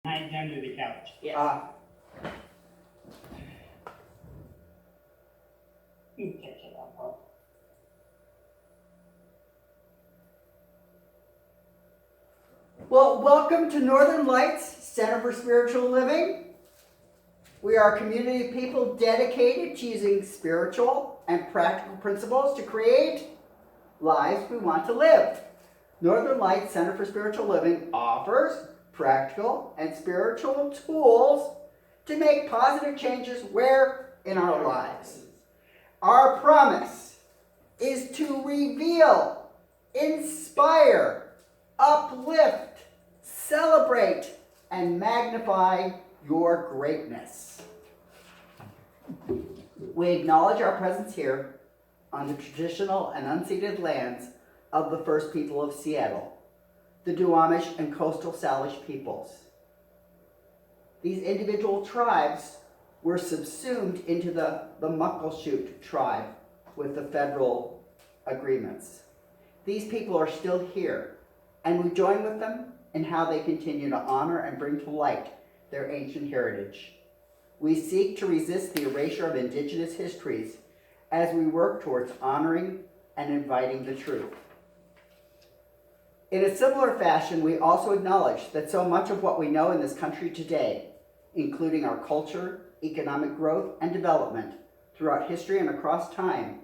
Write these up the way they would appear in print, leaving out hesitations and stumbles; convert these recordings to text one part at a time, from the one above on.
Hide under the couch. Yes. You catch it up. Well, welcome to Northern Lights Center for Spiritual Living. We are a community of people dedicated to using spiritual and practical principles to create lives we want to live. Northern Lights Center for Spiritual Living offers practical and spiritual tools to make positive changes where in our lives. Our promise is to reveal, inspire, uplift, celebrate, and magnify your greatness. We acknowledge our presence here on the traditional and unceded lands of the first people of Seattle, the Duwamish and coastal Salish peoples. These individual tribes were subsumed into the Muckleshoot tribe with the federal agreements. These people are still here, and we join with them in how they continue to honor and bring to light their ancient heritage. We seek to resist the erasure of indigenous histories as we work towards honoring and inviting the truth. In a similar fashion, we also acknowledge that so much of what we know in this country today, including our culture, economic growth, and development throughout history and across time,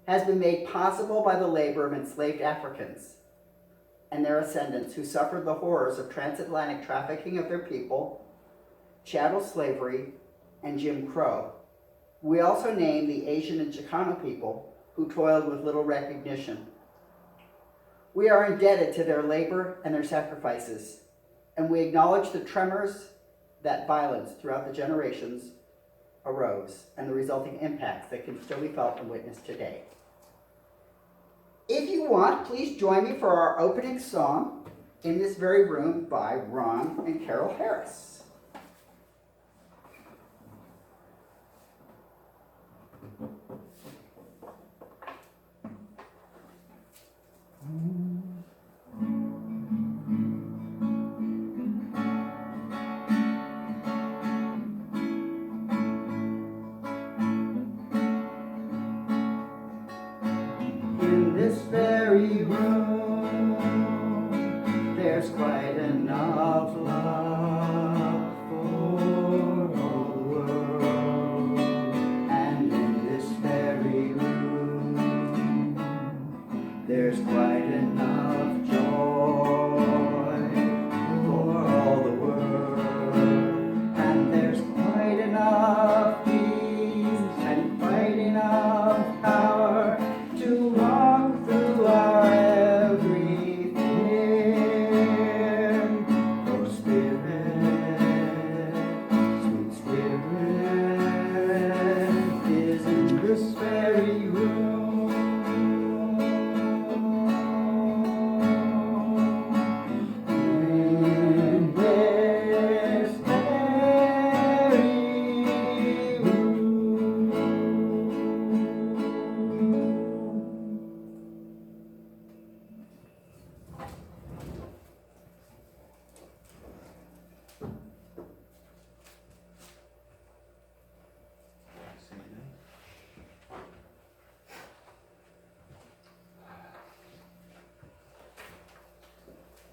has been made possible by the labor of enslaved Africans and their ascendants who suffered the horrors of transatlantic trafficking of their people, chattel slavery, and Jim Crow. We also name the Asian and Chicano people who toiled with little recognition. We are indebted to their labor and their sacrifices, and we acknowledge the tremors that violence throughout the generations arose and the resulting impacts that can still be felt and witnessed today. If you want, please join me for our opening song in this very room by Ron and Carol Harris. In this very room, there's quite enough love for all the world. And in this very room, there's quite enough joy for all the world. And there's quite enough peace and quite enough power to walk through our everything. For Spirit, sweet Spirit, is in this very room. In this very room.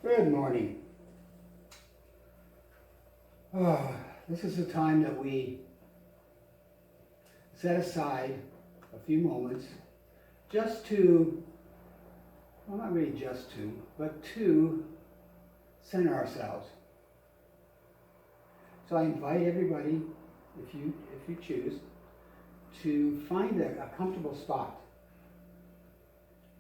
Good morning. This is the time that we set aside a few moments just to, well, not really just to, but to center ourselves. So I invite everybody, if you choose, to find a comfortable spot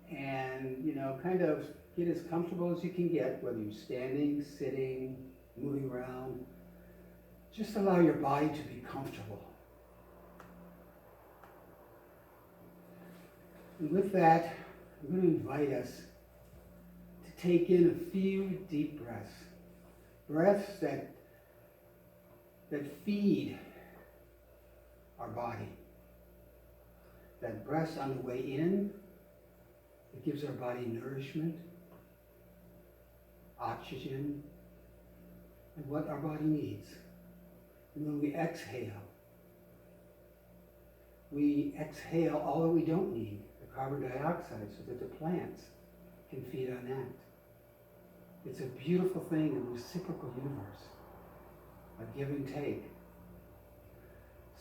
and, kind of get as comfortable as you can get, whether you're standing, sitting, moving around. Just allow your body to be comfortable. And with that, I'm going to invite us to take in a few deep breaths. Breaths that feed our body. That breath on the way in, it gives our body nourishment, oxygen, and what our body needs. And when we exhale all that we don't need, the carbon dioxide, so that the plants can feed on that. It's a beautiful thing in the reciprocal universe, a give and take.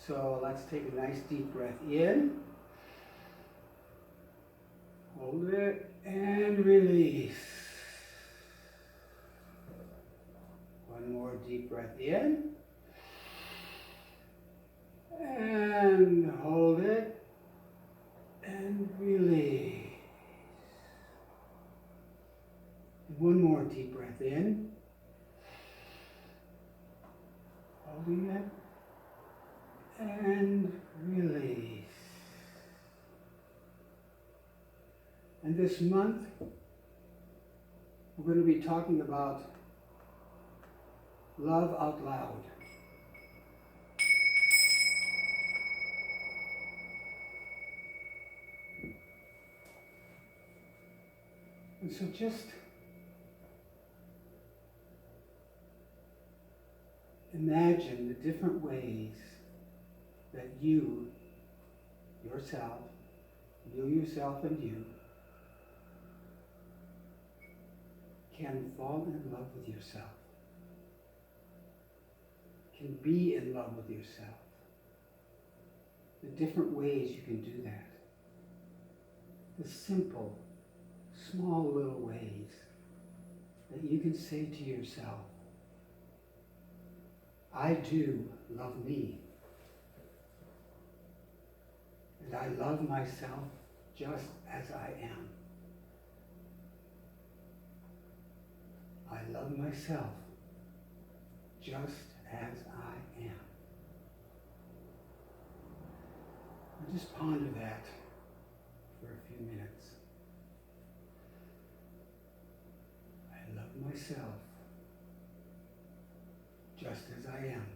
So let's take a nice deep breath in, hold it, and release. One more deep breath in, and hold it, and release. One more deep breath in, holding it, and release. And this month, we're going to be talking about love out loud. And so just imagine the different ways that you, yourself, and you can fall in love with yourself, can be in love with yourself. The different ways you can do that. The simple, small little ways that you can say to yourself, I do love me. And I love myself just as I am. I love myself just as I am. And just ponder that for a few minutes. I love myself just as I am.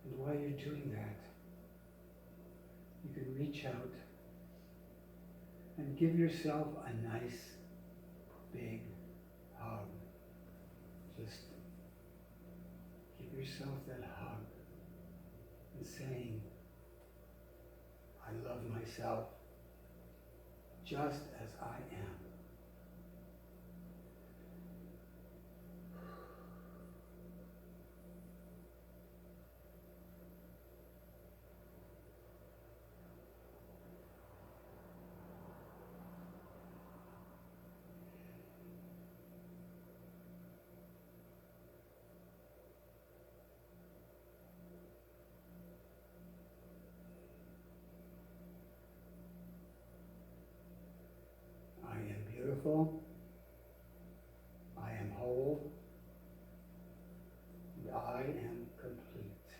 And while you're doing that, you can reach out and give yourself a nice big hug. Just give yourself that hug and saying, I love myself just as I am. I am beautiful. I am whole. And I am complete.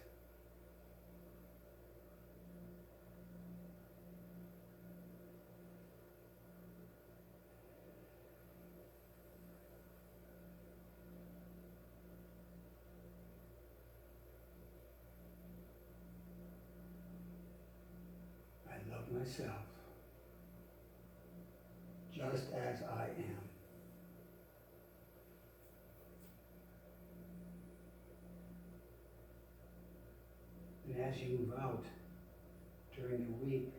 I love myself just as I am. And as you move out during the week,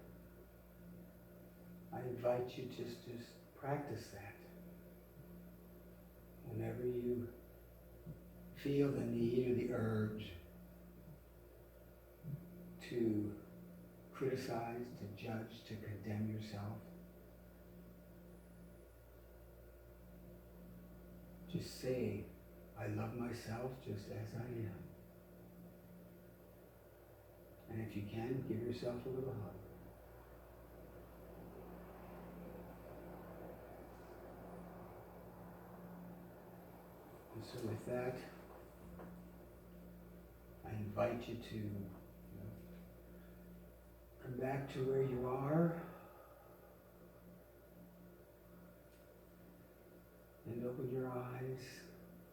I invite you just to practice that. Whenever you feel the need or the urge to criticize, to judge, to condemn yourself, just say, I love myself just as I am. And if you can, give yourself a little hug. And so with that, I invite you to come back to where you are and open your eyes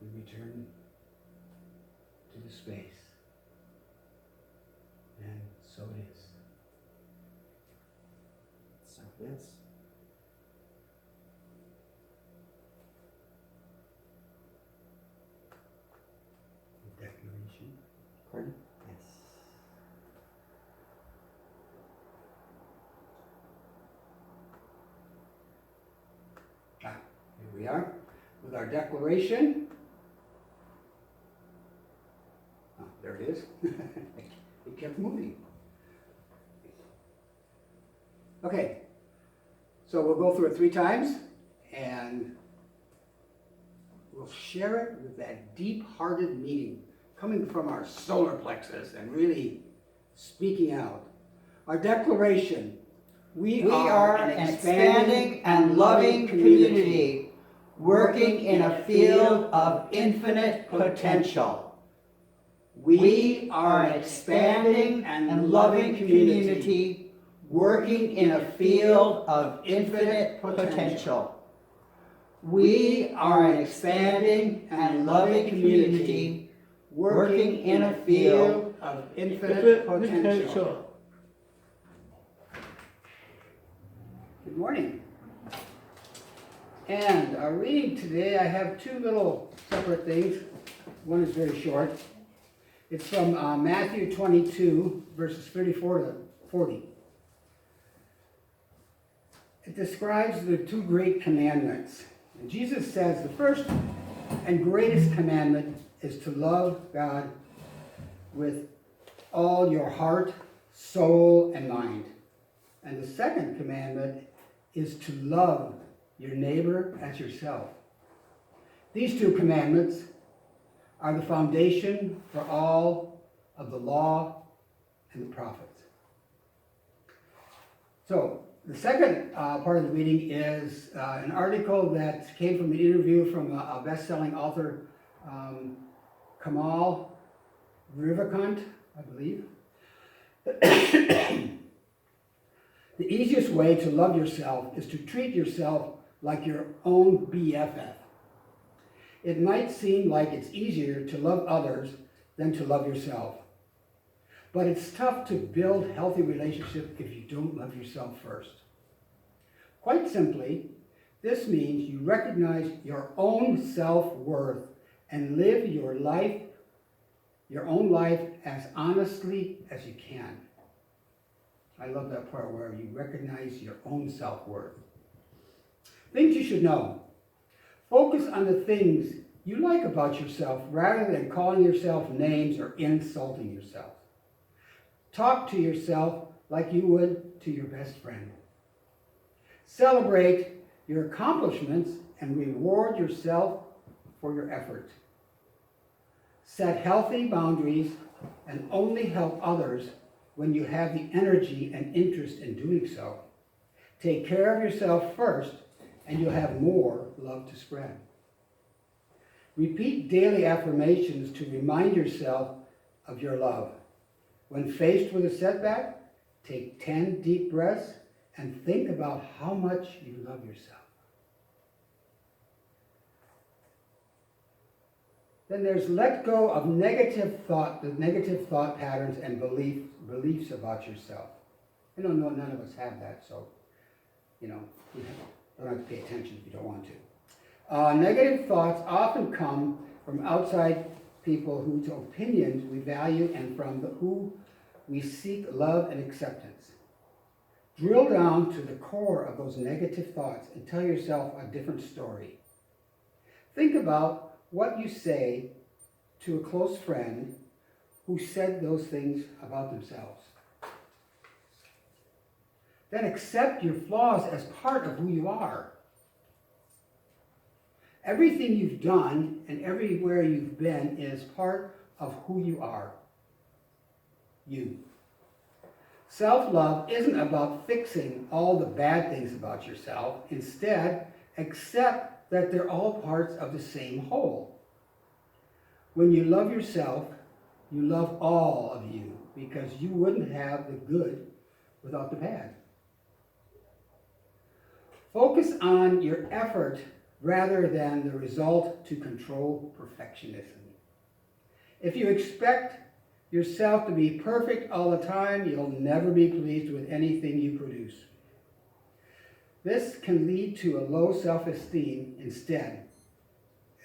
and return to the space. And so it is. Yes. Declaration. Pardon? Yes. Here we are with our declaration. Oh, there it is. It kept moving. Okay, so we'll go through it 3 times and we'll share it with that deep-hearted meaning coming from our solar plexus and really speaking out. Our declaration. We are an expanding and loving community, working in a field of infinite potential. We are an expanding and loving community, working in a field of infinite potential. We are an expanding and loving community, working in a field of infinite potential. Good morning. And our reading today, I have 2 little separate things. One is very short. It's from Matthew 22, verses 34 to 40. It describes the 2 great commandments. And Jesus says the first and greatest commandment is to love God with all your heart, soul, and mind. And the second commandment is to love your neighbor as yourself. These 2 commandments are the foundation for all of the law and the prophets. So, the second part of the reading is an article that came from an interview from a best-selling author, Kamal Vivekanand, I believe. The easiest way to love yourself is to treat yourself like your own BFF. It might seem like it's easier to love others than to love yourself. But it's tough to build healthy relationships if you don't love yourself first. Quite simply, this means you recognize your own self-worth and live your own life as honestly as you can. I love that part where you recognize your own self-worth. Things you should know. Focus on the things you like about yourself rather than calling yourself names or insulting yourself. Talk to yourself like you would to your best friend. Celebrate your accomplishments and reward yourself for your effort. Set healthy boundaries and only help others when you have the energy and interest in doing so. Take care of yourself first, and you'll have more love to spread. Repeat daily affirmations to remind yourself of your love. When faced with a setback, take 10 deep breaths and think about how much you love yourself. Then there's let go of the negative thought patterns and beliefs about yourself. I know none of us have that, so, you don't have to pay attention if you don't want to. Negative thoughts often come from outside people whose opinions we value and from who we seek love and acceptance. Drill down to the core of those negative thoughts and tell yourself a different story. Think about what you say to a close friend who said those things about themselves. Then accept your flaws as part of who you are. Everything you've done and everywhere you've been is part of who you are. You. Self-love isn't about fixing all the bad things about yourself. Instead, accept that they're all parts of the same whole. When you love yourself, you love all of you because you wouldn't have the good without the bad. Focus on your effort rather than the result to control perfectionism. If you expect yourself to be perfect all the time, you'll never be pleased with anything you produce. This can lead to a low self-esteem instead.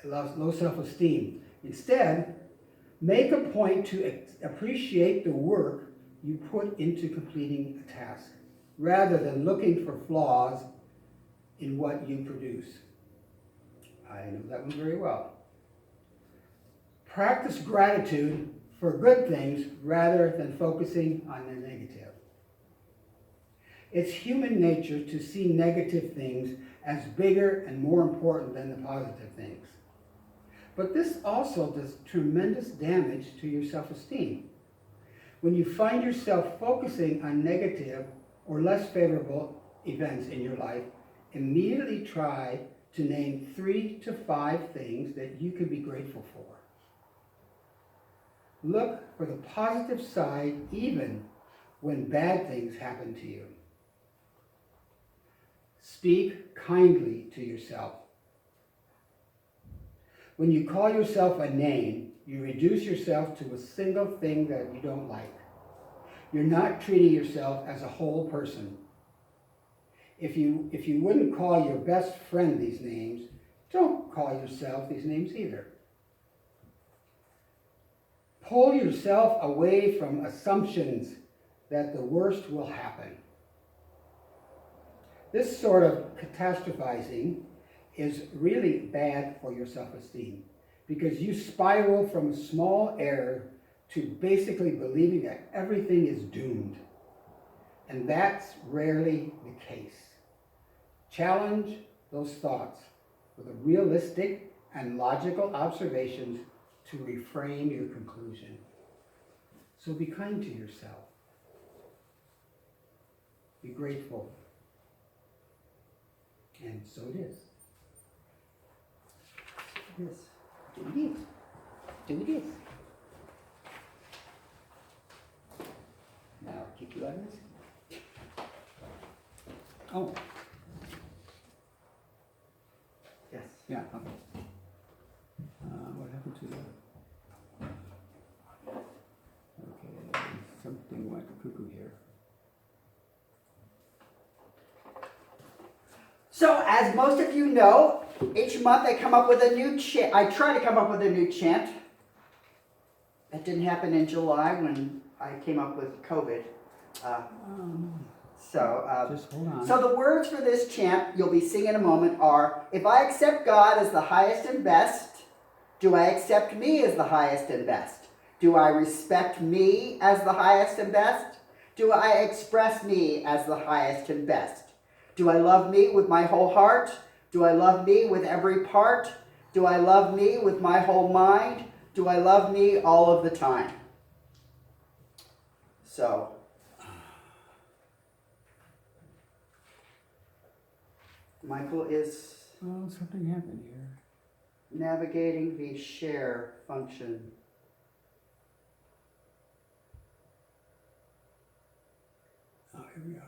Low self-esteem. Instead, make a point to appreciate the work you put into completing a task, rather than looking for flaws in what you produce. I know that one very well. Practice gratitude for good things rather than focusing on the negative. It's human nature to see negative things as bigger and more important than the positive things. But this also does tremendous damage to your self-esteem. When you find yourself focusing on negative or less favorable events in your life, immediately try to name 3 to 5 things that you could be grateful for. Look for the positive side even when bad things happen to you. Speak kindly to yourself. When you call yourself a name, you reduce yourself to a single thing that you don't like. You're not treating yourself as a whole person. If you wouldn't call your best friend these names, don't call yourself these names either. Pull yourself away from assumptions that the worst will happen. This sort of catastrophizing is really bad for your self-esteem because you spiral from a small error to basically believing that everything is doomed. And that's rarely the case. Challenge those thoughts with realistic and logical observations to reframe your conclusion. So be kind to yourself. Be grateful. And so it is. Yes. Do this. Do this. Now, keep you on this. Oh, Yes. yeah, okay. What happened to that? Okay, something like a cuckoo here. So, as most of you know, each month I come up with a new chant. I try to come up with a new chant. That didn't happen in July when I came up with COVID. Just hold on. So the words for this chant you'll be singing in a moment are, if I accept God as the highest and best, do I accept me as the highest and best? Do I respect me as the highest and best? Do I express me as the highest and best? Do I love me with my whole heart? Do I love me with every part? Do I love me with my whole mind? Do I love me all of the time? So, Michael is Oh, something happened here. navigating the share function. Oh, here we are.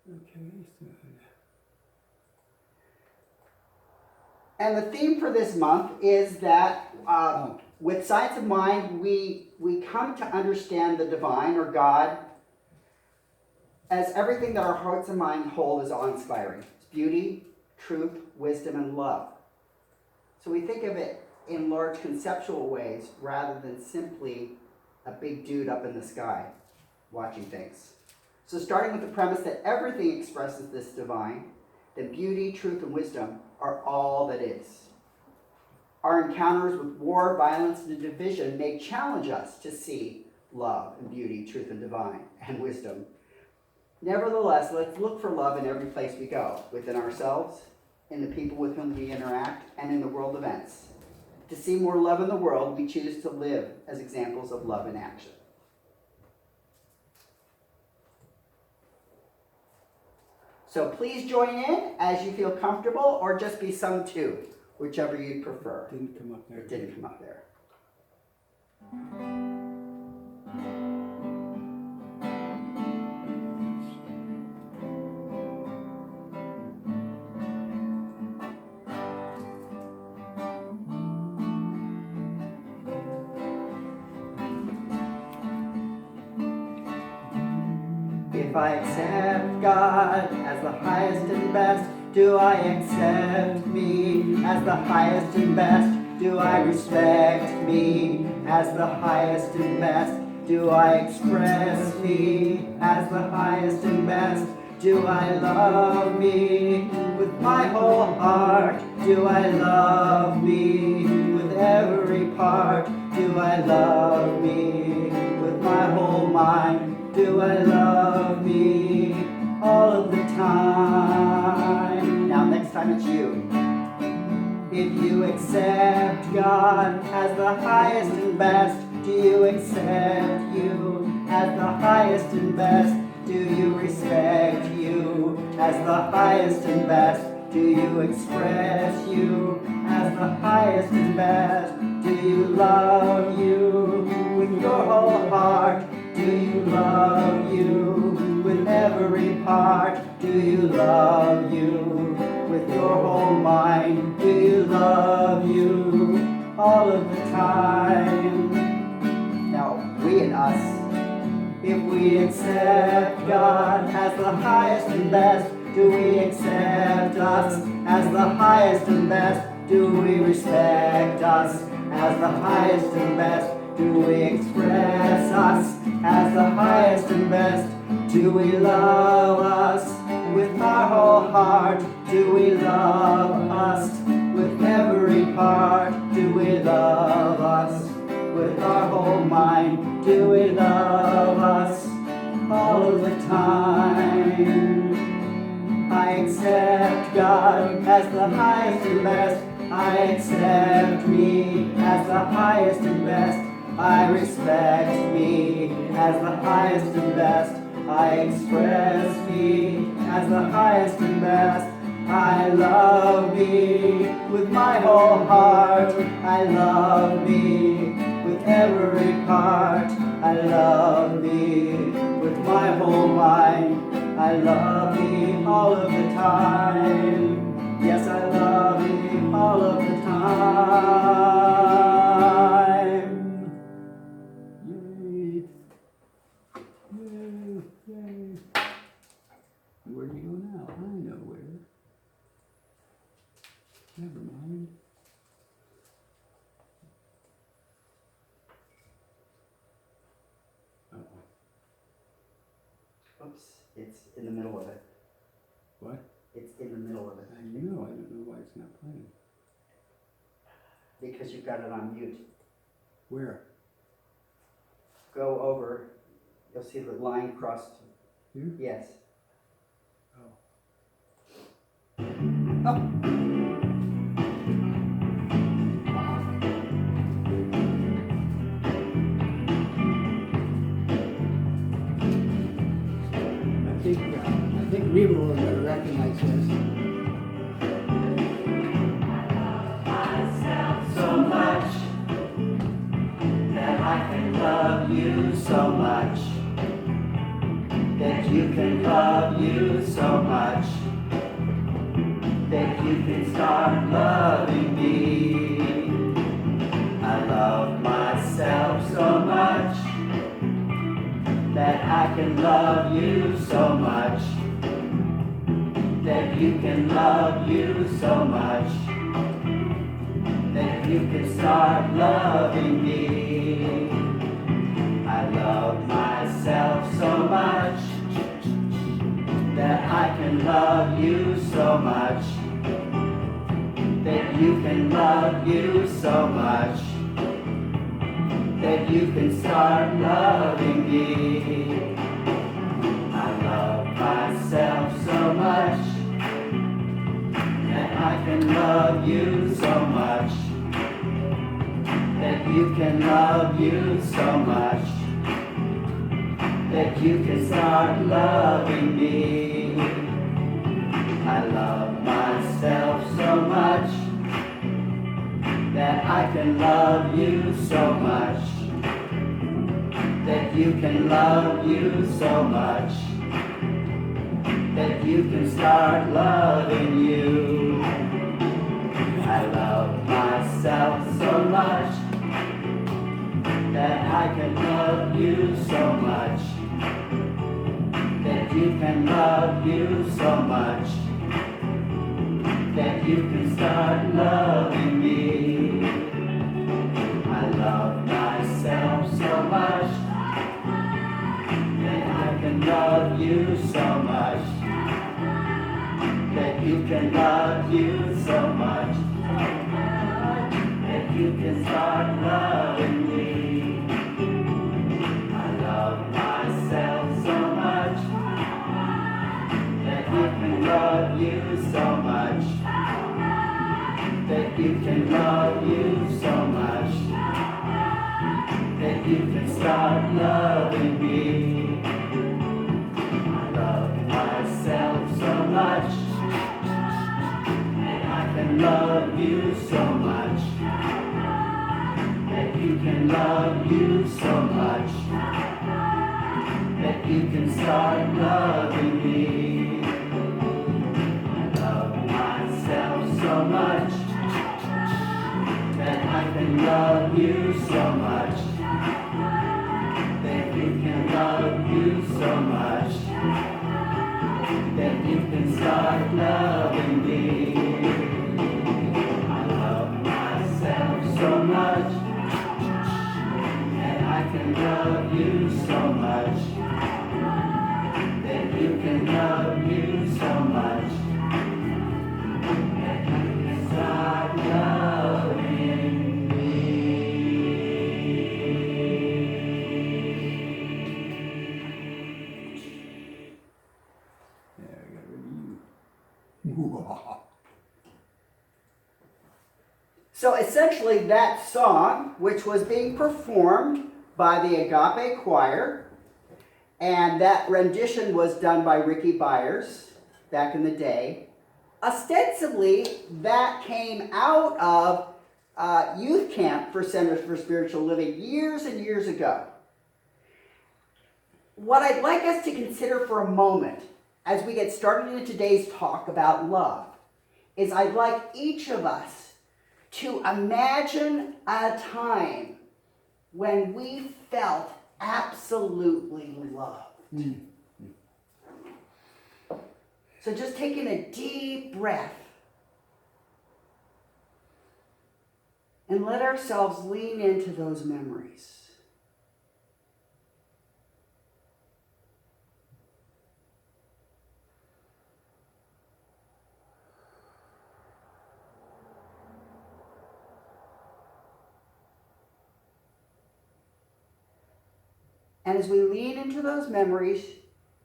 Okay, so And the theme for this month is that with Science of Mind, we come to understand the divine or God as everything that our hearts and mind hold is awe-inspiring. It's beauty, truth, wisdom, and love. So we think of it in large conceptual ways rather than simply a big dude up in the sky watching things. So starting with the premise that everything expresses this divine, then beauty, truth, and wisdom are all that is. Our encounters with war, violence, and division may challenge us to see love and beauty, truth, and divine, and wisdom. Nevertheless, let's look for love in every place we go, within ourselves, in the people with whom we interact, and in the world events. To see more love in the world, we choose to live as examples of love in action. So please join in as you feel comfortable, or just be sung to, whichever you'd prefer. didn't come up there. It didn't come up there. If If I accept God as the highest and best, do I accept me as the highest and best? Do I respect me as the highest and best? Do I express me as the highest and best? Do I love me with my whole heart? Do I love me with every part? Do I love me with my whole mind? Do I love me all of the time? Now next time it's you. If you accept God as the highest and best, do you accept you as the highest and best? Do you respect you as the highest and best? Do you express you as the highest and best? Do you love you with your whole heart? Do you love you with every part? Do you love you with your whole mind? Do you love you all of the time? Now, we and us, if we accept God as the highest and best, do we accept us as the highest and best? Do we respect us as the highest and best? Do we express us as the highest and best? Do we love us with our whole heart? Do we love us with every part? Do we love us with our whole mind? Do we love us all of the time? I accept God as the highest and best. I accept me as the highest and best. I respect me as the highest and best. I express me as the highest and best. I love me with my whole heart. I love me with every part. I love me with my whole mind. I love me all of the time. Yes, I love me all of the time. Yay. Yay, yay. Where do you go now? I know where. Never mind. Uh-oh. Oops, it's in the middle of it. What? It's in the middle of it. I know, I don't know why it's not playing. Because you've got it on mute. Where? Go over, you'll see the line crossed. Here? Yes. Oh. Oh. I think Reba will recognize this. So much that I can love you so much, that you can love you so much, that you can start loving me. I love myself so much that I can love you so much, that you can love you so much, that you can start loving me. I love myself so much that I can love you so much, that you can love you so much, that you can start loving me. I love myself so much that I can love you so much, that you can love you so much, that you can start loving me. I love myself so much that I can love you so much, that you can love you so much, that you can start loving you. I love myself so much that I can love you so much, that that you can love you so much, that you can start loving me. I love myself so much, that I can love you so much, that you can love you so much, that you can start loving me. I love myself so much, that you can love you so much, that you can love you so much, that you can start loving me. I love myself so much, that I can love you so much, that you can love you so much, that you can start loving me. I love myself so much, that I can love you so much, that you can love you so much, that you can start loving me. I love myself so much, that I can love you so much, that you can love you so much, that you can start loving me. Yeah, I got rid of you. So essentially that song, which was being performed by the Agape Choir, and that rendition was done by Ricky Byers back in the day, ostensibly that came out of youth camp for Centers for Spiritual Living years and years ago. What I'd like us to consider for a moment as we get started in today's talk about love is I'd like each of us to imagine a time when we felt absolutely loved. So just taking a deep breath and let ourselves lean into those memories. And as we lean into those memories,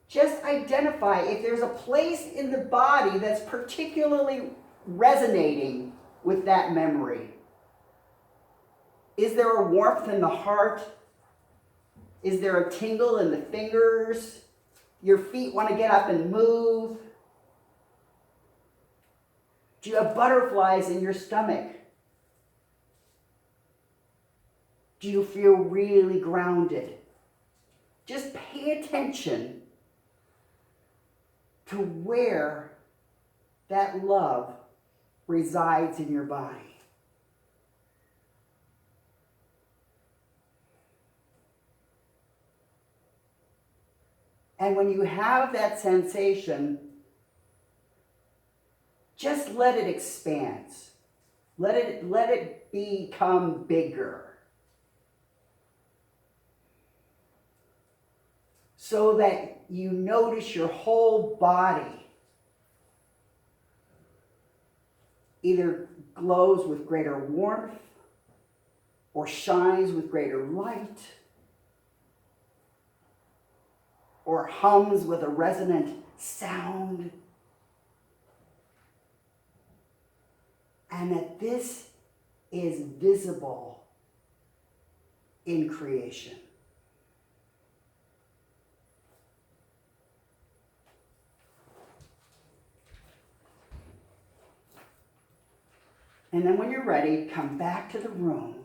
just identify if there's a place in the body that's particularly resonating with that memory. Is there a warmth in the heart? Is there a tingle in the fingers? Your feet want to get up and move? Do you have butterflies in your stomach? Do you feel really grounded? Just pay attention to where that love resides in your body. And when you have that sensation, just let it expand. Let it become bigger. So that you notice your whole body either glows with greater warmth or shines with greater light or hums with a resonant sound. And that this is visible in creation. And then when you're ready, come back to the room.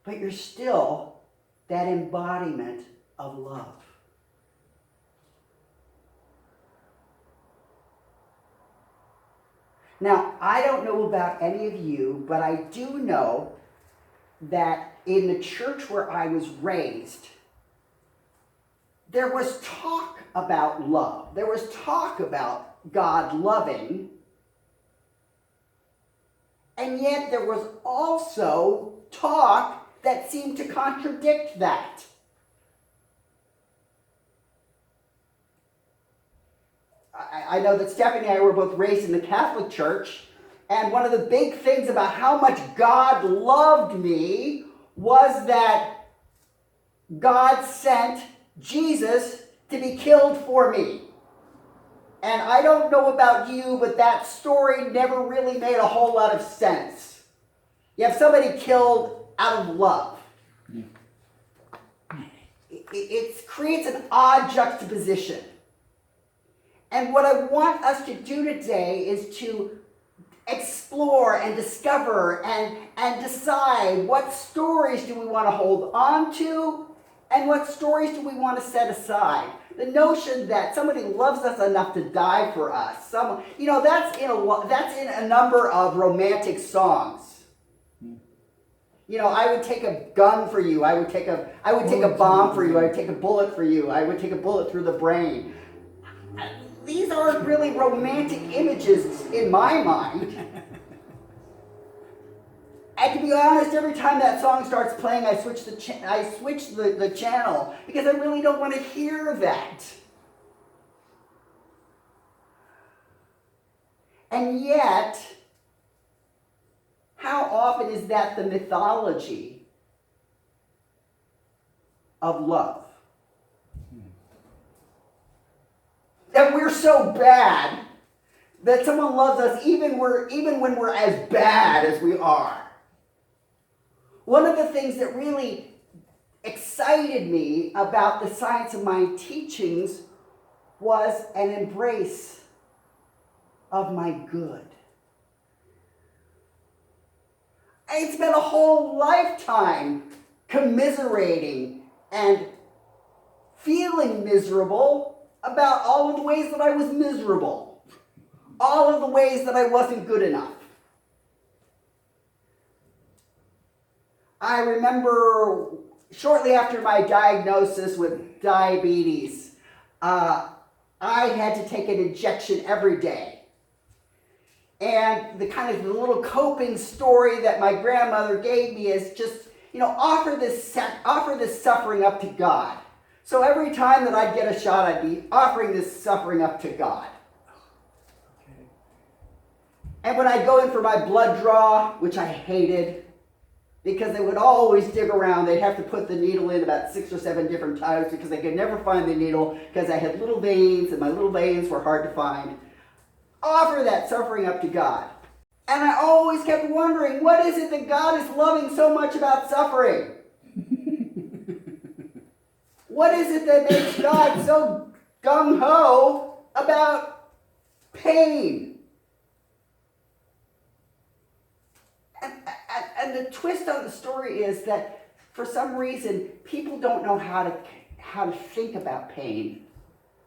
But you're still that embodiment of love. Now, I don't know about any of you, but I do know that in the church where I was raised, there was talk about love. There was talk about God loving. And yet there was also talk that seemed to contradict that. I know that Stephanie and I were both raised in the Catholic Church, and one of the big things about how much God loved me was that God sent Jesus to be killed for me. And I don't know about you, but that story never really made a whole lot of sense. You have somebody killed out of love. It creates an odd juxtaposition. And what I want us to do today is to explore and discover and decide what stories do we want to hold on to and what stories do we want to set aside. The notion that somebody loves us enough to die for us, that's in a number of romantic songs. I would take a gun for you. I would take a bomb for you. I would take a bullet for you. I would take a bullet through the brain. These aren't really romantic images in my mind. And to be honest, every time that song starts playing, I switch the channel because I really don't want to hear that. And yet, how often is that the mythology of love? That we're so bad that someone loves us even when we're as bad as we are. One of the things that really excited me about the science of my teachings was an embrace of my good. I spent a whole lifetime commiserating and feeling miserable about all of the ways that I was miserable. All of the ways that I wasn't good enough. I remember shortly after my diagnosis with diabetes, I had to take an injection every day. And the kind of the little coping story that my grandmother gave me is just, offer this suffering up to God. So every time that I'd get a shot, I'd be offering this suffering up to God. Okay. And when I'd go in for my blood draw, which I hated, because they would always dig around, they'd have to put the needle in about 6 or 7 different times because they could never find the needle because I had little veins and my little veins were hard to find. Offer that suffering up to God. And I always kept wondering, what is it that God is loving so much about suffering? What is it that makes God so gung-ho about pain? And the twist on the story is that for some reason, people don't know how to think about pain.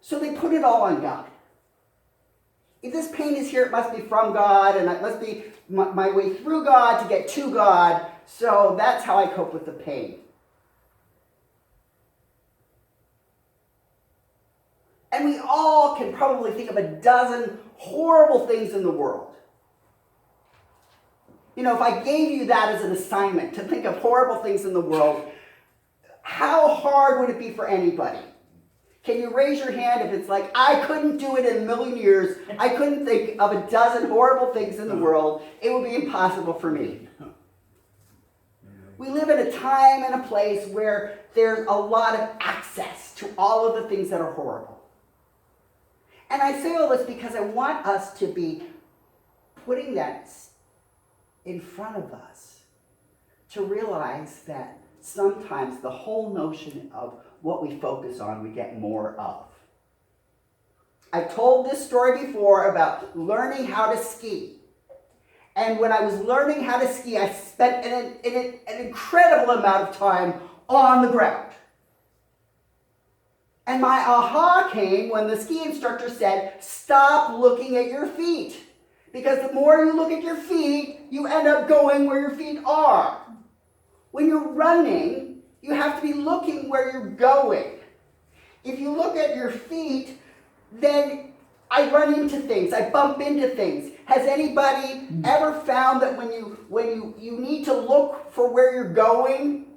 So they put it all on God. If this pain is here, it must be from God, and it must be my way through God to get to God. So that's how I cope with the pain. And we all can probably think of a dozen horrible things in the world. If I gave you that as an assignment to think of horrible things in the world, how hard would it be for anybody? Can you raise your hand if it's like, I couldn't do it in a million years, I couldn't think of a dozen horrible things in the world, it would be impossible for me. We live in a time and a place where there's a lot of access to all of the things that are horrible. And I say all this because I want us to be putting that in front of us to realize that sometimes the whole notion of what we focus on, we get more of. I've told this story before about learning how to ski. And when I was learning how to ski, I spent an incredible amount of time on the ground. And my aha came when the ski instructor said, stop looking at your feet. Because the more you look at your feet, you end up going where your feet are. When you're running, you have to be looking where you're going. If you look at your feet, then I run into things, I bump into things. Has anybody ever found that when you need to look for where you're going,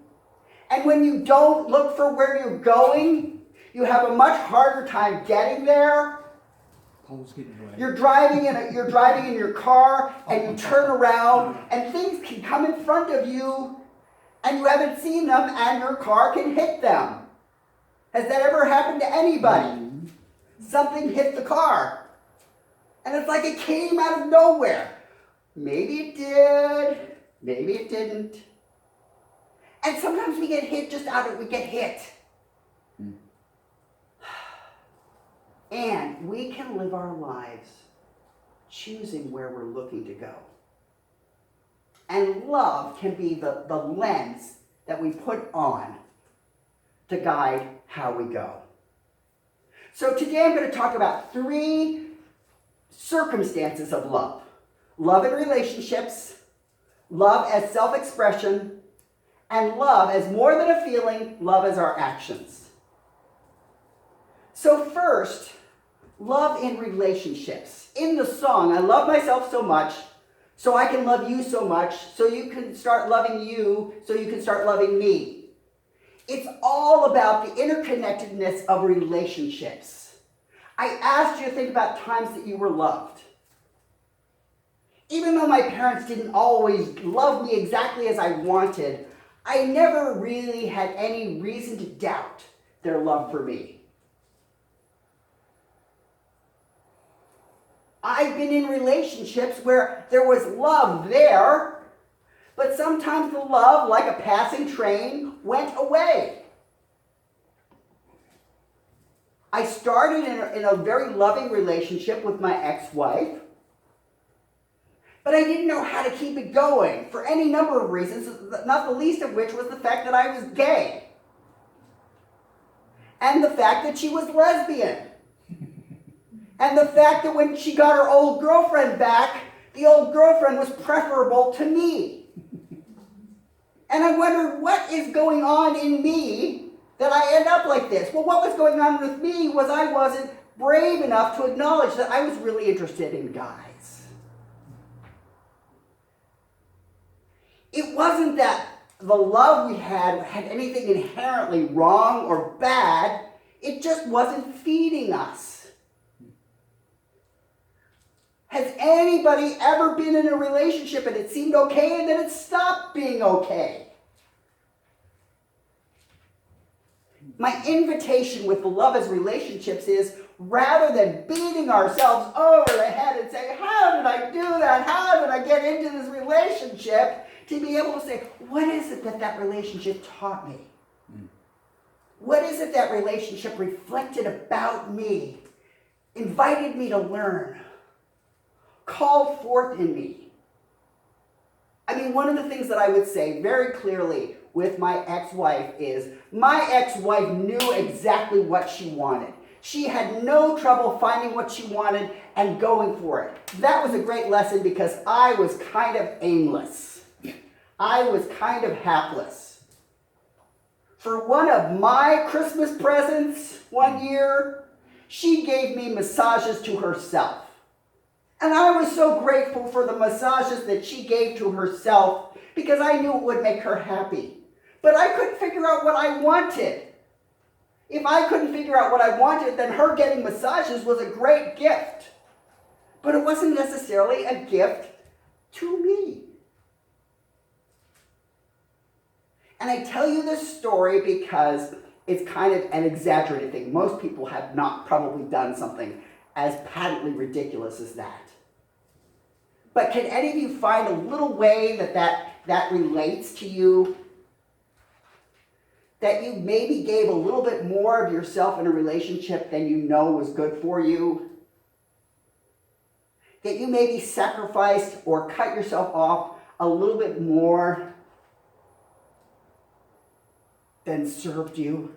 and when you don't look for where you're going, you have a much harder time getting there? You're driving in your car and you turn around and things can come in front of you and you haven't seen them and your car can hit them. Has that ever happened to anybody? Something hit the car and it's like it came out of nowhere. Maybe it did, maybe it didn't. And sometimes we get hit we get hit. And we can live our lives choosing where we're looking to go. And love can be the lens that we put on to guide how we go. So today I'm going to talk about 3 circumstances of love. Love in relationships, love as self-expression, and love as more than a feeling, love as our actions. So first, love in relationships. In the song, I love myself so much, so I can love you so much, so you can start loving you, so you can start loving me. It's all about the interconnectedness of relationships. I asked you to think about times that you were loved. Even though my parents didn't always love me exactly as I wanted, I never really had any reason to doubt their love for me. I've been in relationships where there was love there, but sometimes the love, like a passing train, went away. I started in a very loving relationship with my ex-wife, but I didn't know how to keep it going for any number of reasons, not the least of which was the fact that I was gay. And the fact that she was lesbian. And the fact that when she got her old girlfriend back, the old girlfriend was preferable to me. And I wondered, what is going on in me that I end up like this? Well, what was going on with me was I wasn't brave enough to acknowledge that I was really interested in guys. It wasn't that the love we had anything inherently wrong or bad. It just wasn't feeding us. Has anybody ever been in a relationship and it seemed okay and then it stopped being okay? My invitation with the love as relationships is, rather than beating ourselves over the head and saying, how did I do that? How did I get into this relationship? To be able to say, what is it that relationship taught me? What is it that relationship reflected about me? Invited me to learn? Called forth in me? I mean, one of the things that I would say very clearly with my ex-wife is, my ex-wife knew exactly what she wanted. She had no trouble finding what she wanted and going for it. That was a great lesson because I was kind of aimless. I was kind of hapless. For one of my Christmas presents one year, she gave me massages to herself. And I was so grateful for the massages that she gave to herself because I knew it would make her happy. But I couldn't figure out what I wanted. If I couldn't figure out what I wanted, then her getting massages was a great gift. But it wasn't necessarily a gift to me. And I tell you this story because it's kind of an exaggerated thing. Most people have not probably done something as patently ridiculous as that. But can any of you find a little way that relates to you? That you maybe gave a little bit more of yourself in a relationship than you know was good for you? That you maybe sacrificed or cut yourself off a little bit more than served you?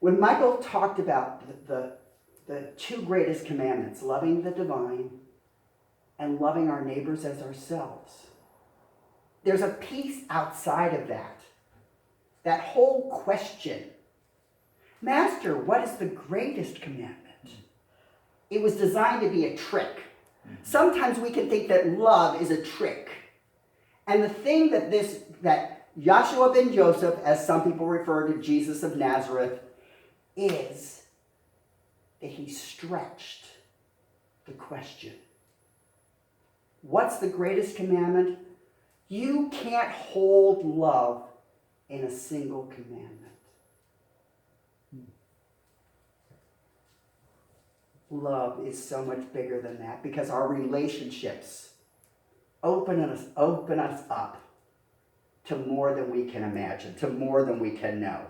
When Michael talked about the 2 greatest commandments, loving the divine and loving our neighbors as ourselves, there's a piece outside of that. That whole question. Master, what is the greatest commandment? It was designed to be a trick. Sometimes we can think that love is a trick. And the thing that Yahshua ben Joseph, as some people refer to Jesus of Nazareth, is that he stretched the question. What's the greatest commandment? You can't hold love in a single commandment. Love is so much bigger than that because our relationships open us up to more than we can imagine, to more than we can know.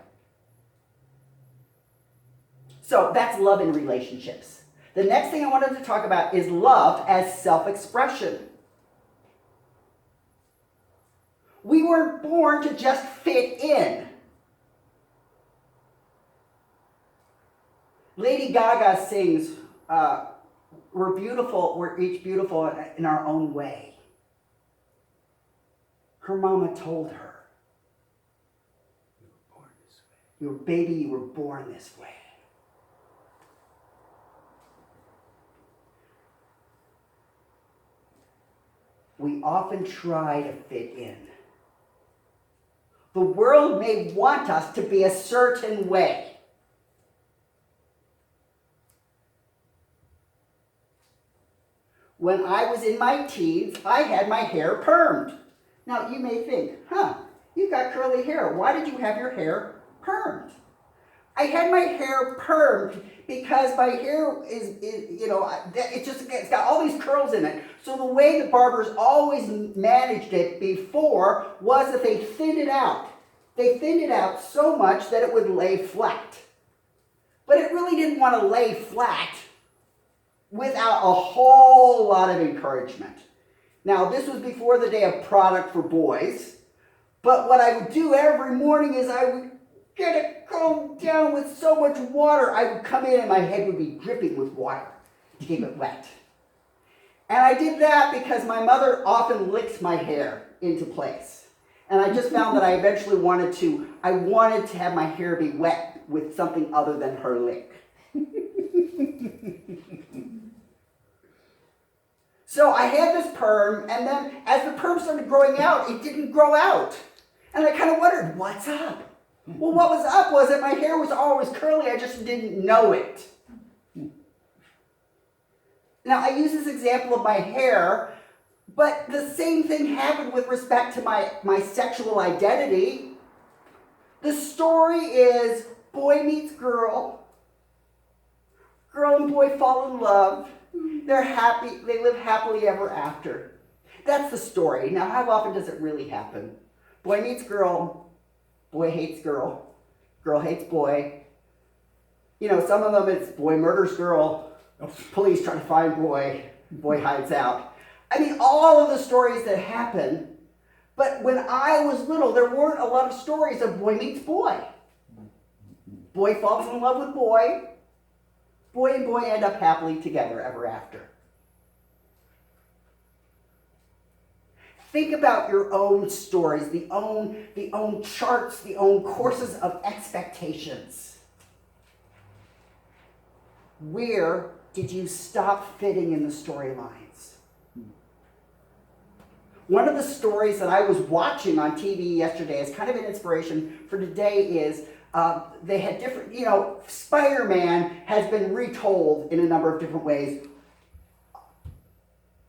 So that's love in relationships. The next thing I wanted to talk about is love as self-expression. We weren't born to just fit in. Lady Gaga sings, we're beautiful, we're each beautiful in our own way. Her mama told her, you were baby, you were born this way. We often try to fit in. The world may want us to be a certain way. When I was in my teens, I had my hair permed. Now, you may think, you've got curly hair. Why did you have your hair permed? I had my hair permed because my hair it's got all these curls in it. So the way the barbers always managed it before was that they thinned it out. They thinned it out so much that it would lay flat. But it really didn't want to lay flat without a whole lot of encouragement. Now, this was before the day of product for boys, but what I would do every morning is I would get it combed down with so much water, I would come in and my head would be dripping with water to keep it wet. And I did that because my mother often licked my hair into place. And I just found that I eventually wanted to have my hair be wet with something other than her lick. So I had this perm, and then as the perm started growing out, it didn't grow out. And I kind of wondered, what's up? Well, what was up was that my hair was always curly, I just didn't know it. Now, I use this example of my hair, but the same thing happened with respect to my sexual identity. The story is boy meets girl, girl and boy fall in love, they're happy, they live happily ever after. That's the story. Now, how often does it really happen? Boy meets girl, boy hates girl, girl hates boy. You know, some of them it's boy murders girl, police try to find boy, boy hides out. I mean, all of the stories that happen, but when I was little, there weren't a lot of stories of boy meets boy. Boy falls in love with boy, boy and boy end up happily together ever after. Think about your own stories, the own charts, the own courses of expectations. Where did you stop fitting in the storylines? One of the stories that I was watching on TV yesterday as kind of an inspiration for today is they had different, Spider-Man has been retold in a number of different ways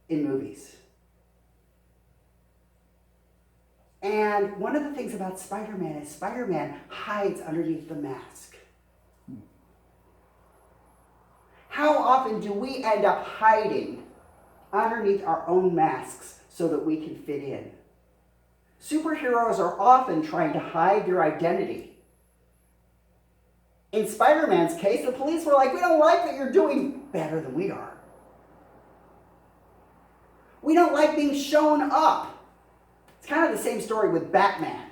in movies. And one of the things about Spider-Man is Spider-Man hides underneath the mask. How often do we end up hiding underneath our own masks so that we can fit in? Superheroes are often trying to hide their identity. In Spider-Man's case, the police were like, we don't like that you're doing better than we are. We don't like being shown up. It's kind of the same story with Batman.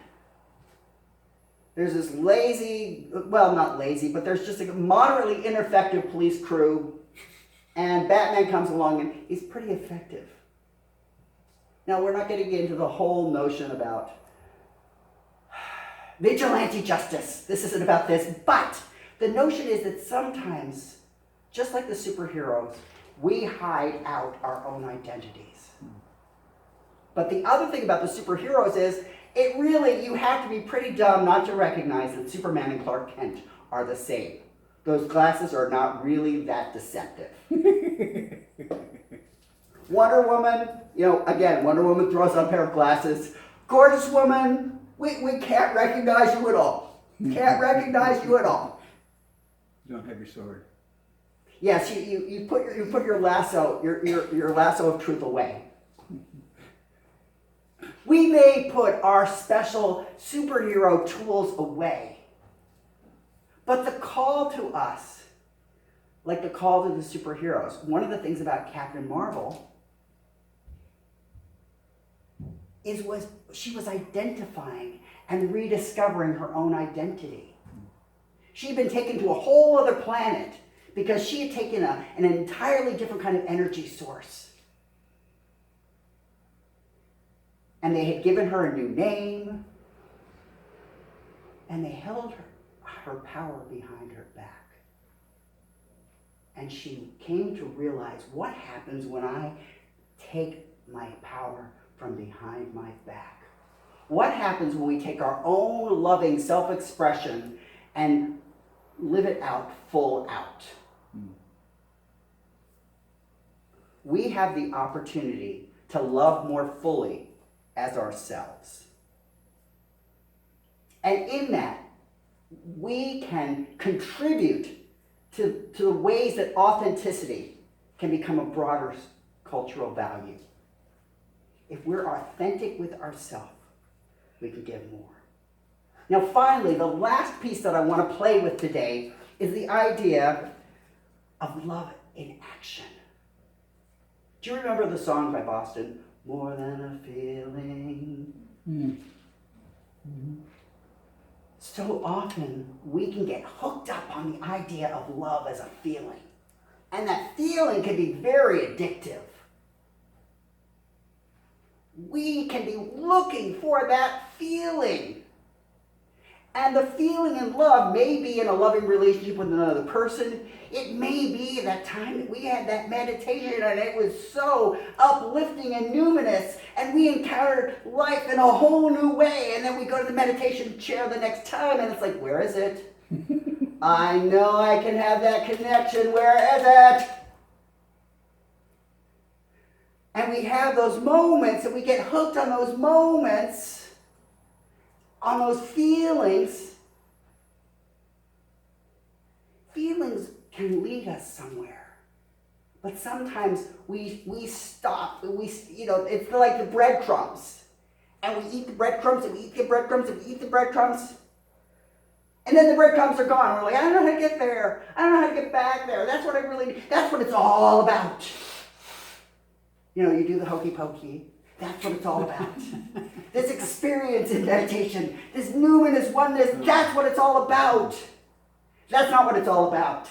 There's this not lazy, but there's just a moderately ineffective police crew, and Batman comes along and he's pretty effective. Now, we're not getting into the whole notion about vigilante justice. This isn't about this, but the notion is that sometimes, just like the superheroes, we hide out our own identities. But the other thing about the superheroes is, you have to be pretty dumb not to recognize that Superman and Clark Kent are the same. Those glasses are not really that deceptive. Wonder Woman, again, Wonder Woman throws on a pair of glasses. Gorgeous woman, we can't recognize you at all. Can't recognize you at all. You don't have your sword. Yes, you put your lasso, your lasso of truth away. We may put our special superhero tools away, but the call to us, like the call to the superheroes, one of the things about Captain Marvel was she was identifying and rediscovering her own identity. She'd been taken to a whole other planet because she had taken an entirely different kind of energy source. And they had given her a new name, and they held her power behind her back. And she came to realize what happens when I take my power from behind my back. What happens when we take our own loving self-expression and live it out full out? We have the opportunity to love more fully as ourselves. And in that, we can contribute to the ways that authenticity can become a broader cultural value. If we're authentic with ourselves, we can give more. Now finally, the last piece that I want to play with today is the idea of love in action. Do you remember the song by Boston? More than a feeling. So often we can get hooked up on the idea of love as a feeling. And that feeling can be very addictive. We can be looking for that feeling. And the feeling in love may be in a loving relationship with another person. It may be that time that we had that meditation and it was so uplifting and numinous and we encountered life in a whole new way, and then we go to the meditation chair the next time and it's like, where is it? I know I can have that connection. Where is it? And we have those moments and we get hooked on those moments, on those feelings. Feelings can lead us somewhere. But sometimes we stop. It's like the breadcrumbs. And we eat the breadcrumbs and we eat the breadcrumbs and we eat the breadcrumbs. And then the breadcrumbs are gone. We're like, I don't know how to get there. I don't know how to get back there. That's what it's all about. You do the hokey pokey. That's what it's all about. This experience in meditation, this numinous oneness, that's what it's all about. That's not what it's all about.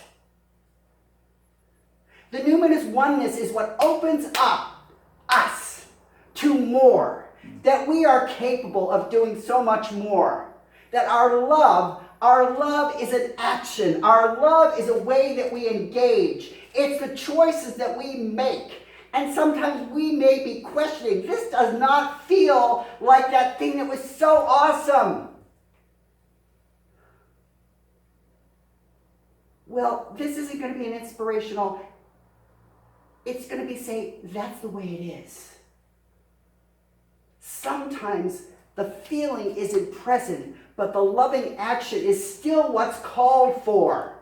The numinous oneness is what opens up us to more. That we are capable of doing so much more. That our love is an action. Our love is a way that we engage. It's the choices that we make. And sometimes we may be questioning, this does not feel like that thing that was so awesome. Well, this isn't going to be an inspirational. It's going to be saying, that's the way it is. Sometimes the feeling isn't present, but the loving action is still what's called for.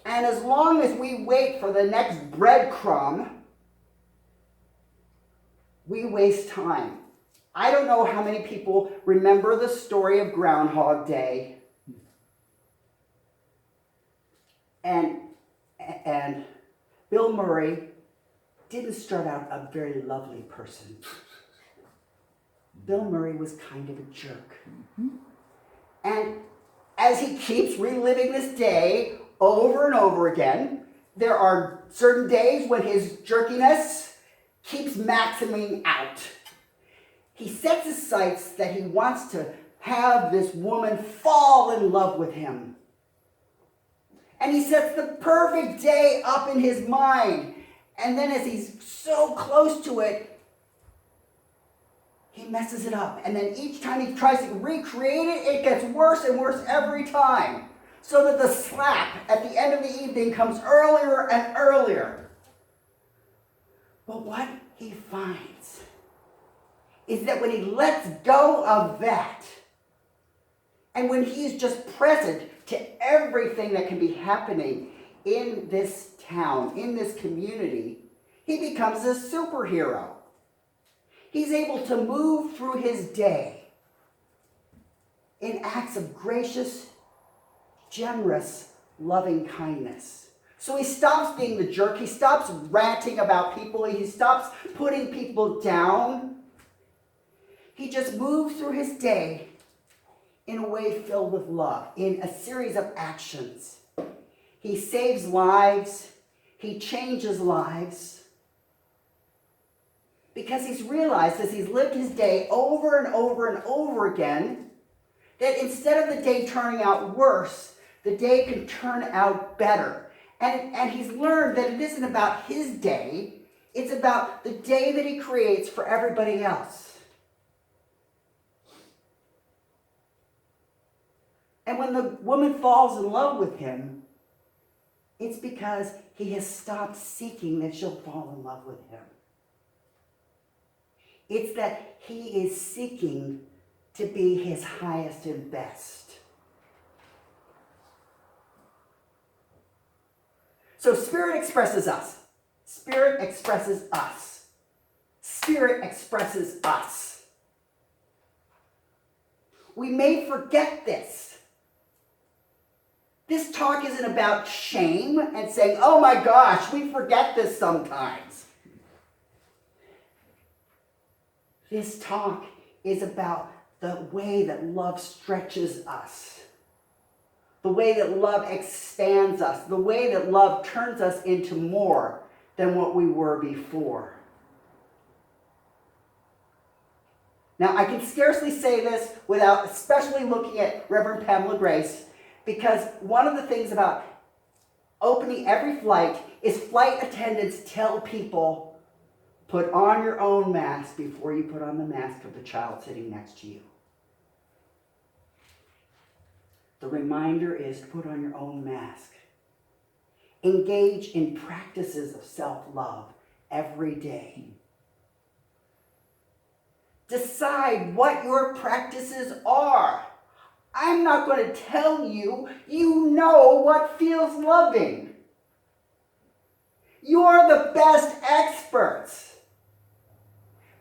And as long as we wait for the next breadcrumb, we waste time. I don't know how many people remember the story of Groundhog Day. And Bill Murray didn't start out a very lovely person. Bill Murray was kind of a jerk. And as he keeps reliving this day over and over again, there are certain days when his jerkiness keeps maximing out. He sets his sights that he wants to have this woman fall in love with him. And he sets the perfect day up in his mind. And then as he's so close to it, he messes it up. And then each time he tries to recreate it, it gets worse and worse every time. So that the slap at the end of the evening comes earlier and earlier. But what he finds is that when he lets go of that, and when he's just present to everything that can be happening in this town, in this community, he becomes a superhero. He's able to move through his day in acts of gracious, generous, loving kindness. So he stops being the jerk. He stops ranting about people. He stops putting people down. He just moves through his day in a way filled with love, in a series of actions. He saves lives. He changes lives. Because he's realized as he's lived his day over and over and over again, that instead of the day turning out worse, the day can turn out better. And he's learned that it isn't about his day, it's about the day that he creates for everybody else. And when the woman falls in love with him, it's because he has stopped seeking that she'll fall in love with him. It's that he is seeking to be his highest and best. So Spirit expresses us. Spirit expresses us. Spirit expresses us. We may forget this. This talk isn't about shame and saying, oh my gosh, we forget this sometimes. This talk is about the way that love stretches us, the way that love expands us, the way that love turns us into more than what we were before. Now, I can scarcely say this without especially looking at Reverend Pamela Grace, because one of the things about opening every flight is flight attendants tell people, put on your own mask before you put on the mask of the child sitting next to you. The reminder is put on your own mask. Engage in practices of self-love every day. Decide what your practices are. I'm not going to tell you. You know what feels loving. You're the best experts.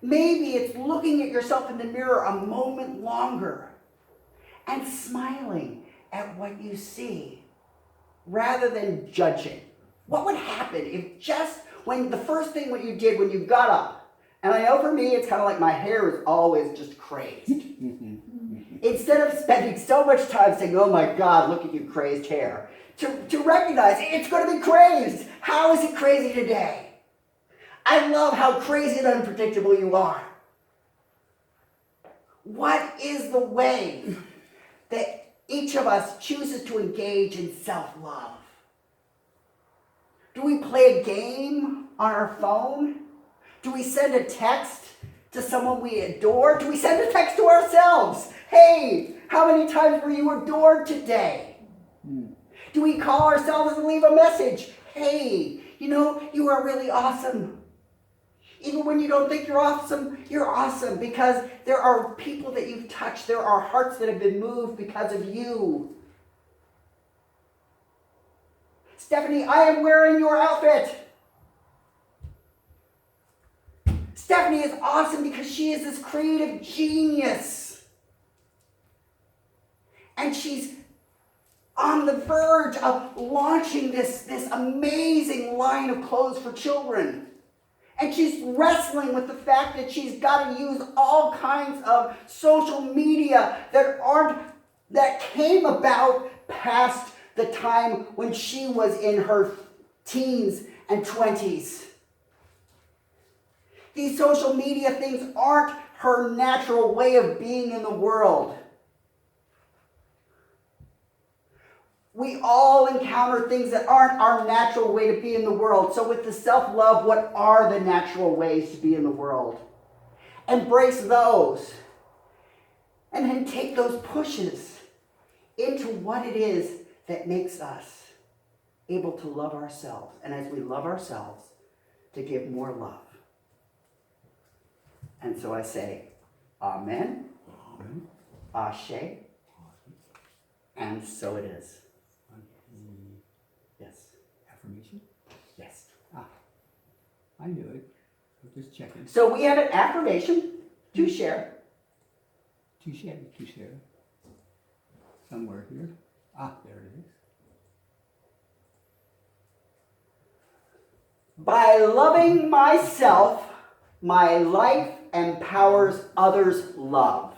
Maybe it's looking at yourself in the mirror a moment longer and smiling at what you see rather than judging. What would happen if just when the first thing what you did when you got up, and I know for me it's kind of like my hair is always just crazed. Instead of spending so much time saying, oh my God, look at you crazed hair, to recognize it's going to be crazed. How is it crazy today? I love how crazy and unpredictable you are. What is the way that each of us chooses to engage in self-love? Do we play a game on our phone? Do we send a text to someone we adore? Do we send a text to ourselves? Hey, how many times were you adored today? Do we call ourselves and leave a message? Hey, you are really awesome. Even when you don't think you're awesome because there are people that you've touched. There are hearts that have been moved because of you. Stephanie, I am wearing your outfit. Stephanie is awesome because she is this creative genius. And she's on the verge of launching this amazing line of clothes for children. And she's wrestling with the fact that she's got to use all kinds of social media that came about past the time when she was in her teens and 20s. These social media things aren't her natural way of being in the world. We all encounter things that aren't our natural way to be in the world. So with the self-love, what are the natural ways to be in the world? Embrace those. And then take those pushes into what it is that makes us able to love ourselves. And as we love ourselves, to give more love. And so I say, Amen, Amen. Ashe, and so it is. Yes, Affirmation? yes. I knew it. I'm just checking. So we have an affirmation to share. To share. Somewhere here. There it is. By loving myself, my life empowers others' love.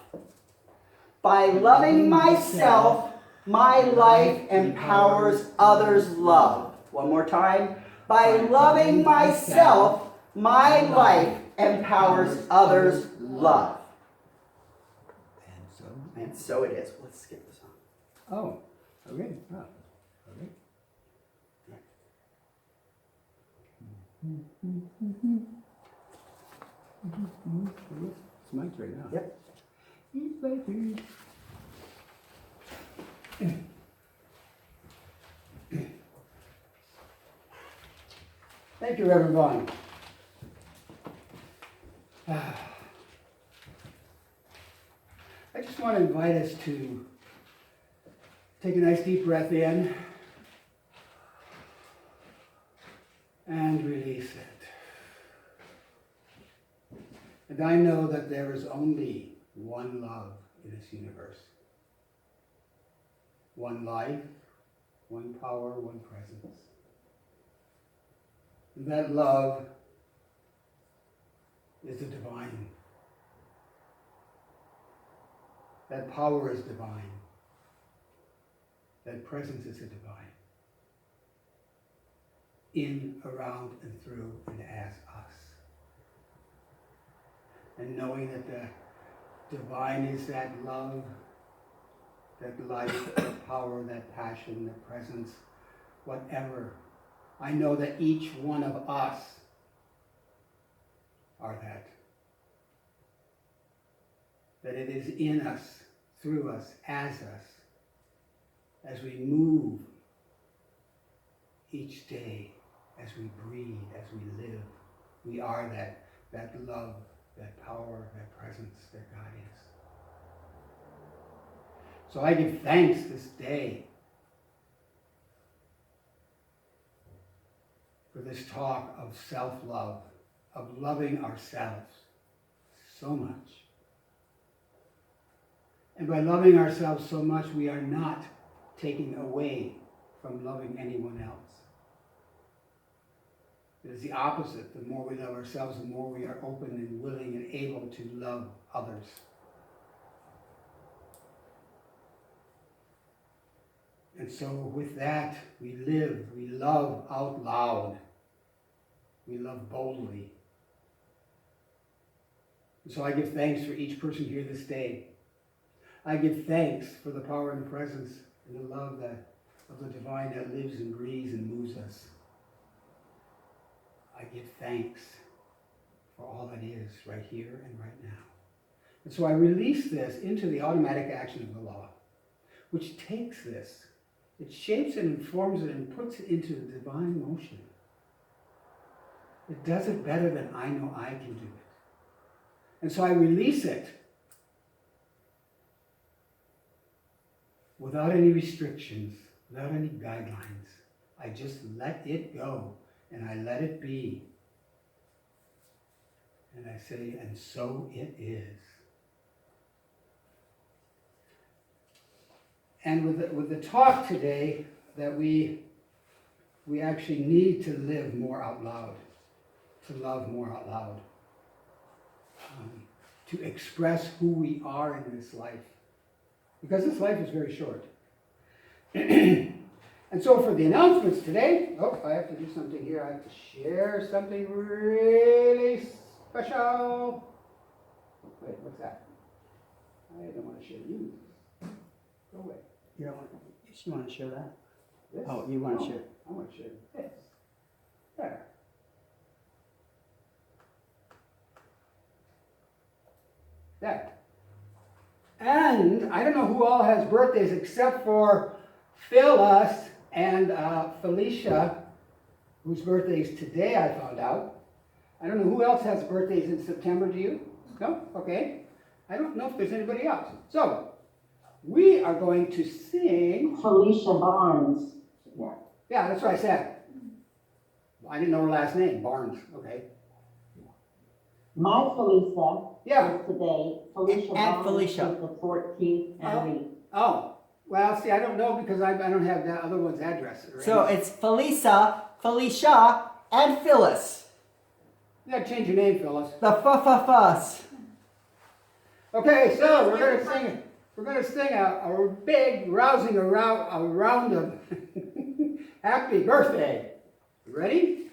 By loving myself, my life empowers others' love. One more time. By loving myself, my life empowers others' love. And so it is. Let's skip this on. Oh, okay. Okay. It's Mike's right now. Yep. He's baby. Thank you, Reverend Vaughan. I just want to invite us to take a nice deep breath in and release it. And I know that there is only one love in this universe. One life, one power, one presence. And that love is the divine. That power is divine. That presence is a divine. In, around, and through, and as us. And knowing that the divine is that love, that life, that power, that passion, that presence, whatever. I know that each one of us are that. That it is in us, through us, as we move each day, as we breathe, as we live. We are that love, that power, that presence that God is. So I give thanks this day for this talk of self-love, of loving ourselves so much. And by loving ourselves so much, we are not taking away from loving anyone else. It is the opposite. The more we love ourselves, the more we are open and willing and able to love others. And so with that, we live, we love out loud. We love boldly. And so I give thanks for each person here this day. I give thanks for the power and the presence and the love of the divine that lives and breathes and moves us. I give thanks for all that is right here and right now. And so I release this into the automatic action of the law, which takes this, it shapes it, informs it, and puts it into the divine motion. It does it better than I know I can do it. And so I release it without any restrictions, without any guidelines. I just let it go, and I let it be. And I say, and so it is. And with the talk today, that we actually need to live more out loud, to love more out loud, to express who we are in this life. Because this life is very short. And so for the announcements today, I have to do something here. I have to share something really special. Wait, what's that? I don't want to show you. Go away. You don't want, you want to show that? This? Oh, you want to No, show? I want to show you this. There. There. And I don't know who all has birthdays except for Phyllis and Felicia, whose birthday is today, I found out. I don't know who else has birthdays in September, do you? No? Okay. I don't know if there's anybody else. So, we are going to sing. Felicia Barnes. Yeah, that's what I said. I didn't know her last name, Barnes. Okay. My Felicia Yeah. is today. Felicia And Barnes Felicia. is the 14th and the Oh, well, see, I don't know because I don't have that other one's address. Right? So it's Felicia, and Phyllis. You gotta change your name, Phyllis. The fuss. Okay, so we're gonna sing a big, rousing a round of happy birthday. You ready?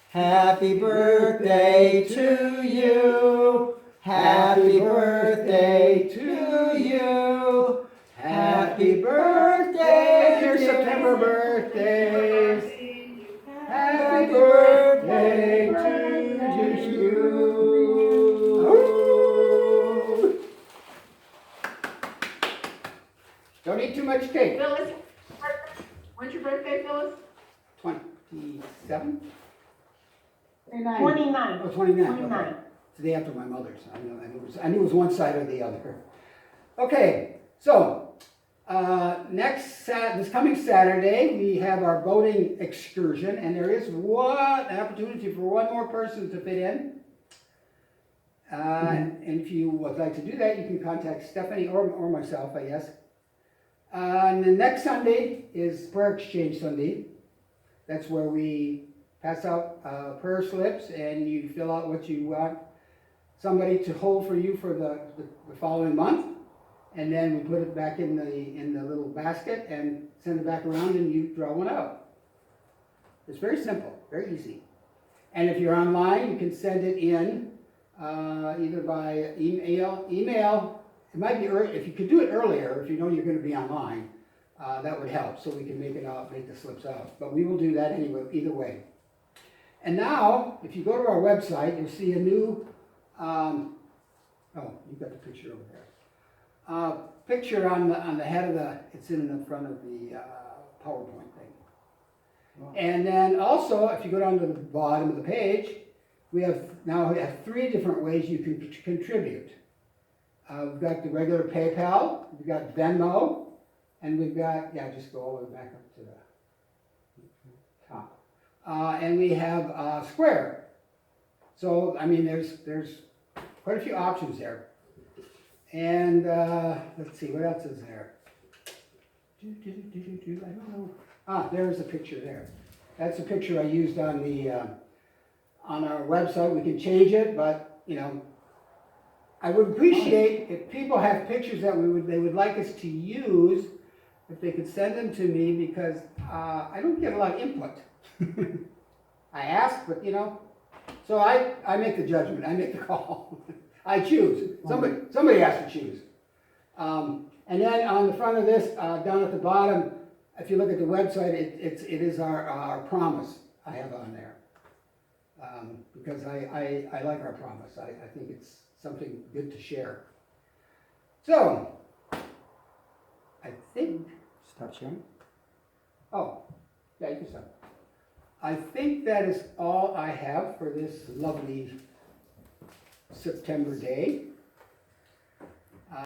Happy birthday to you. Happy birthday to you. Happy birthday, Dear dear September birthdays. Happy birthday to you. Don't eat too much cake. Phyllis, when's your birthday, Phyllis? 27? 29th. Oh, 29. Okay. 29th. It's the day after my mother's. I knew it was one side or the other. Okay, so this coming Saturday we have our boating excursion, and there is an opportunity for one more person to fit in. And if you would like to do that, you can contact Stephanie or myself, I guess. And the next Sunday is prayer exchange Sunday. That's where we pass out prayer slips and you fill out what you want somebody to hold for you for the following month. And then we put it back in the little basket and send it back around and you draw one out. It's very simple, very easy. And if you're online, you can send it in either by email. It might be if you could do it earlier, if you know you're going to be online, that would help, so we can make the slips out. But we will do that anyway, either way. And now, if you go to our website, you'll see a new. You've got the picture over there. Picture on the head of the. It's in the front of the PowerPoint thing. Wow. And then also, if you go down to the bottom of the page, we have 3 different ways you can contribute. We've got the regular PayPal, we've got Venmo, and we've got, just go all the way back up to the top. And we have Square. So, I mean, there's quite a few options there. And let's see, what else is there? I don't know. There's a picture there. That's a picture I used on our website. We can change it, but, I would appreciate if people have pictures that they would like us to use, if they could send them to me, because I don't get a lot of input. I ask, but so I make the judgment, I make the call. I choose. Somebody has to choose. And then on the front of this, down at the bottom, if you look at the website, it is our promise I have on there. Because I like our promise. I think it's something good to share. So, I think. Stop sharing. Oh, yeah, you can stop. I think that is all I have for this lovely September day.